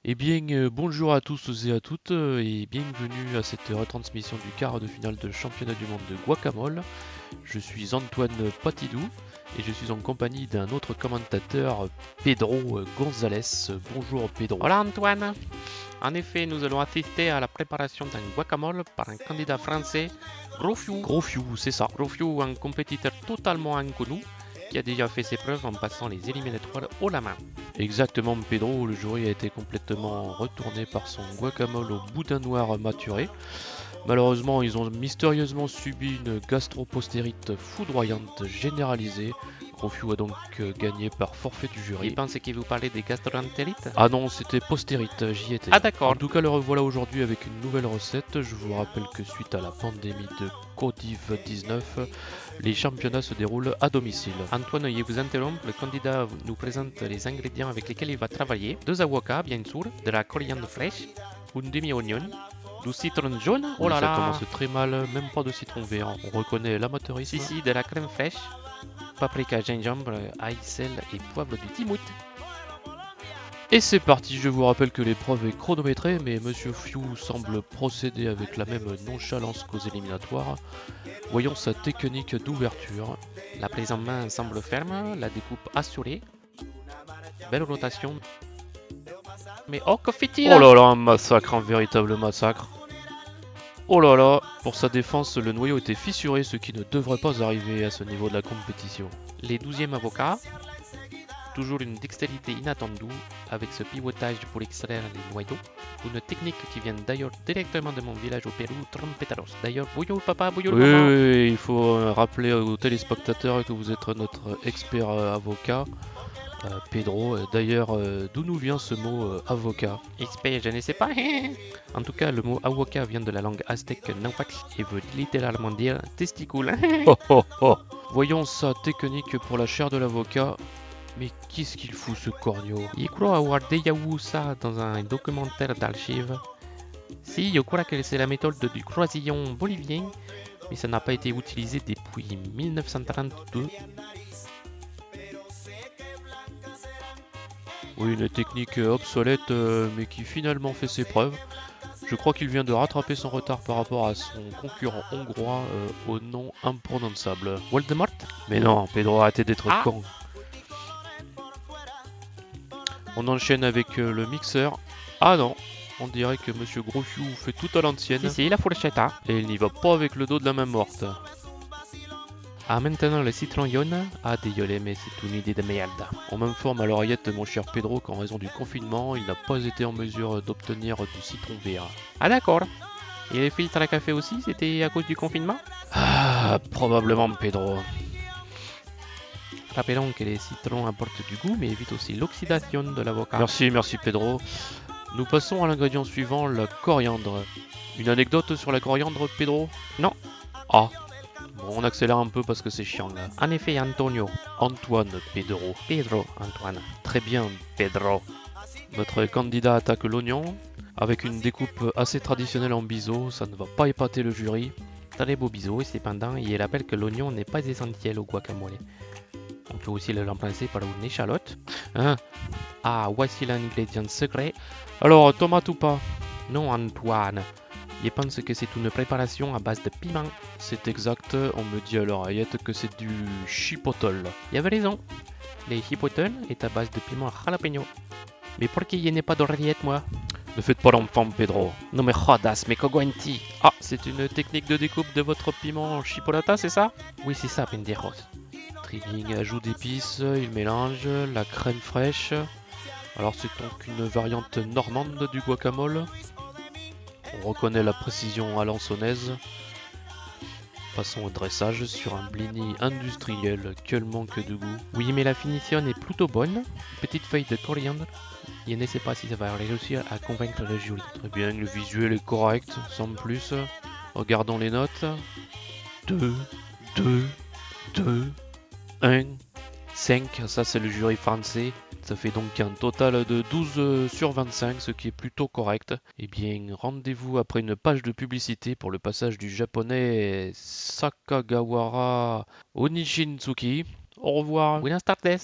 Eh bien, bonjour à tous et à toutes et bienvenue à cette retransmission du quart de finale de championnat du monde de guacamole. Je suis Antoine Patidou et je suis en compagnie d'un autre commentateur, Pedro González. Bonjour Pedro. Hola Antoine. En effet, nous allons assister à la préparation d'un guacamole par un candidat français, Grofiou. Grofiou, c'est ça. Grofiou, un compétiteur totalement inconnu qui a déjà fait ses preuves en passant les éliminatoires haut la main. Exactement Pedro, le jury a été complètement retourné par son guacamole au boudin noir maturé. Malheureusement, ils ont mystérieusement subi une gastro-postérite foudroyante généralisée. Grofiou a donc gagné par forfait du jury. Il pense qu'il vous parlait des gastroentérites. Ah non, c'était postérite, j'y étais. Ah d'accord. En tout cas, le revoilà aujourd'hui avec une nouvelle recette. Je vous rappelle que suite à la pandémie de Covid-19, les championnats se déroulent à domicile. Antoine, il vous interrompt. Le candidat nous présente les ingrédients avec lesquels il va travailler. 2 avocats, bien sûr, de la coriandre fraîche, une demi-oignon, du citron jaune. Oh Oui, là ça là. commence très mal, même pas de citron vert. On reconnaît l'amateurisme. Si, de la crème fraîche, paprika, gingembre, ail, sel et poivre du timout. Et c'est parti, je vous rappelle que l'épreuve est chronométrée, mais Monsieur Fiu semble procéder avec la même nonchalance qu'aux éliminatoires. Voyons sa technique d'ouverture. La prise en main semble ferme, la découpe assurée. Belle rotation. Mais oh, que fait-il? Oh là là, un massacre, un véritable massacre. Oh là là, pour sa défense, le noyau était fissuré, ce qui ne devrait pas arriver à ce niveau de la compétition. Les 12e avocats. Toujours une dextérité inattendue avec ce pivotage pour extraire les noyaux. Une technique qui vient d'ailleurs directement de mon village au Pérou, Trompeteros. D'ailleurs, bouillon papa, bouillon Oui, maman. oui, il faut rappeler aux téléspectateurs que vous êtes notre expert avocat, Pedro. D'ailleurs, d'où nous vient ce mot avocat? Expert, je ne sais pas. En tout cas, le mot avocat vient de la langue aztèque nahuatl et veut littéralement dire testicule. Oh, oh, oh. Voyons sa technique pour la chair de l'avocat. Mais qu'est-ce qu'il fout ce corneau? Je crois avoir déjà vu ça dans un documentaire d'archives. Si, je crois que c'est la méthode du croisillon bolivien, mais ça n'a pas été utilisé depuis 1932. Oui, une technique obsolète, mais qui finalement fait ses preuves. Je crois qu'il vient de rattraper son retard par rapport à son concurrent hongrois au nom imprononçable. Voldemort? Mais non, Pedro, arrêtez d'être Ah. con. On enchaîne avec le mixeur. Ah non, on dirait que Monsieur Grofiou fait tout à l'ancienne. Si, la fourchette. Et il n'y va pas avec le dos de la main morte. Ah, maintenant le citron jaune. Ah, désolé, mais c'est une idée de merde. On m'informe à l'oreillette, mon cher Pedro, qu'en raison du confinement, il n'a pas été en mesure d'obtenir du citron vert. Ah, d'accord. Et les filtres à café aussi, c'était à cause du confinement? Ah, probablement Pedro. Rappelons que les citrons apportent du goût, mais évitent aussi l'oxydation de l'avocat. Merci Pedro. Nous passons à l'ingrédient suivant, la coriandre. Une anecdote sur la coriandre, Pedro? Non. Ah. Bon, on accélère un peu parce que c'est chiant là. En effet, Antonio. Antoine Pedro. Pedro, Antoine. Très bien, Pedro. Notre candidat attaque l'oignon. Avec une découpe assez traditionnelle en biseau, ça ne va pas épater le jury. Très beau bisou, cependant, il rappelle que l'oignon n'est pas essentiel au guacamole. On peut aussi le remplacer par une échalote. Hein? Ah, voici l'ingrédient secret. Alors, tomate ou pas? Non, Antoine. Je pense que c'est une préparation à base de piment. C'est exact, on me dit à l'oreillette que c'est du chipotle. Il avait raison. Les chipotle est à base de piment jalapeno. Mais pourquoi il n'y a pas d'oreillette, moi? Ne faites pas l'enfant, Pedro. No me jodas, me coguanti. Ah, c'est une technique de découpe de votre piment chipolata, c'est ça? Oui, c'est ça, pendejos. Très bien, ajout d'épices, il mélange la crème fraîche. Alors c'est donc une variante normande du guacamole. On reconnaît la précision alençonnaise. Passons au dressage sur un blini industriel. Quel manque de goût. Oui, mais la finition est plutôt bonne. Petite feuille de coriandre. Je ne sais pas si ça va réussir à convaincre le jury. Très bien, le visuel est correct, sans plus. Regardons les notes. 2, 2, 2, 1, 5. Ça c'est le jury français. Ça fait donc un total de 12 sur 25, ce qui est plutôt correct. Eh bien, rendez-vous après une page de publicité pour le passage du japonais Sakagawara Onishinsuki. Au revoir. Buenas tardes.